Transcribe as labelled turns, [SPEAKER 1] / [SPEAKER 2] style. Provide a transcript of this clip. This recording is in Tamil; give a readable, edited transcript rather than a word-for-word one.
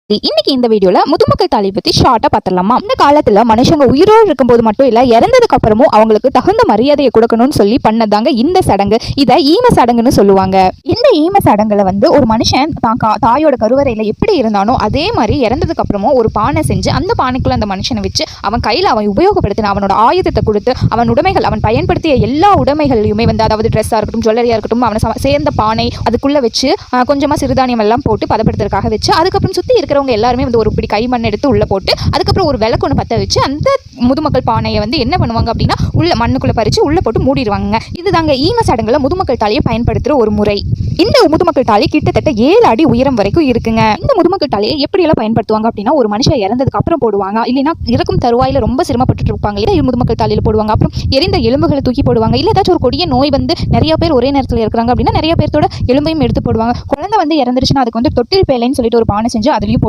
[SPEAKER 1] இன்னைக்கு இந்த வீடியோல முதுமக்கள் தாலி பத்தி ஷார்ட்டா பாத்திரலாமா. இந்த காலத்துல மனுஷங்க உயிரோடு இருக்கும்போது மட்டும் இல்ல, இறந்ததுக்கு அப்புறமும் அவங்களுக்கு தகுந்த மரியாதையை கொடுக்கணும்னு சொல்லி பண்ணதாங்க இந்த சடங்கு. இதை ஈம சடங்குன்னு சொல்லுவாங்க. இந்த ஈம சடங்குல ஒரு மனுஷன் தாயோட கருவறையில எப்படி இருந்தானோ அதே மாதிரி இறந்ததுக்கு அப்புறமும் ஒரு பானை செஞ்சு அந்த பானைக்குள்ள அந்த மனுஷனை வச்சு அவன் கையில அவன் உபயோகப்படுத்தின அவனோட ஆயுதத்தை கொடுத்து அவன் உடைமைகள் அவன் பயன்படுத்திய எல்லா உடைமைகளையுமே அதாவது ட்ரெஸ்ஸா இருக்கட்டும், ஜுவல்லரியா இருக்கட்டும், அவனை சேர்ந்த பானை அதுக்குள்ள வச்சு கொஞ்சமா சிறுதானியம் எல்லாம் போட்டு பதப்படுத்துறதுக்காக வச்சு அதுக்கப்புறம் சுத்தி இருக்கிறவங்க எல்லாருமே ஒரு பிடி கைமண் எடுத்து உள்ள போட்டு அதுக்கப்புறம் ஒரு விளக்கு ஒன்று பற்ற வச்சு அந்த முதுமக்கள் பானையை என்ன பண்ணுவாங்க அப்படின்னா உள்ள மண்ணுக்குள்ள பறிச்சு உள்ள போட்டு மூடிடுவாங்க. இதுதாங்க ஈம சடங்குல முதுமக்கள் தாலியை பயன்படுத்துற ஒரு முறை. இந்த முதுமக்கள் தாலி கிட்டத்தட்ட 7 அடி உயரம் வரைக்கும் இருக்குங்க. இந்த முதுமக்கள் தாலியை எப்படி எல்லாம் பயன்படுத்துவாங்க அப்படின்னா, ஒரு மனுஷன் இறந்ததுக்கு அப்புறம் போடுவாங்க, இல்லைன்னா இறக்கும் தருவாயில ரொம்ப சிரமப்பட்டு இருப்பாங்க, இல்லை முதுமக்கள் தாலியில போடுவாங்க. அப்புறம் எரிந்த எலும்புகளை தூக்கி போடுவாங்க. இல்லை ஏதாச்சும் ஒரு கொடிய நோய் நிறைய பேர் ஒரே நேரத்தில் இருக்கிறாங்க அப்படின்னா நிறைய பேர்த்தோட எலும்பையும் எடுத்து போடுவாங்க. குழந்தை இறந்துருச்சுன்னா அதுக்கு தொட்டில் பேலைன்னு சொல்லிட்டு ஒரு பானை செஞ்சு அதுலயும்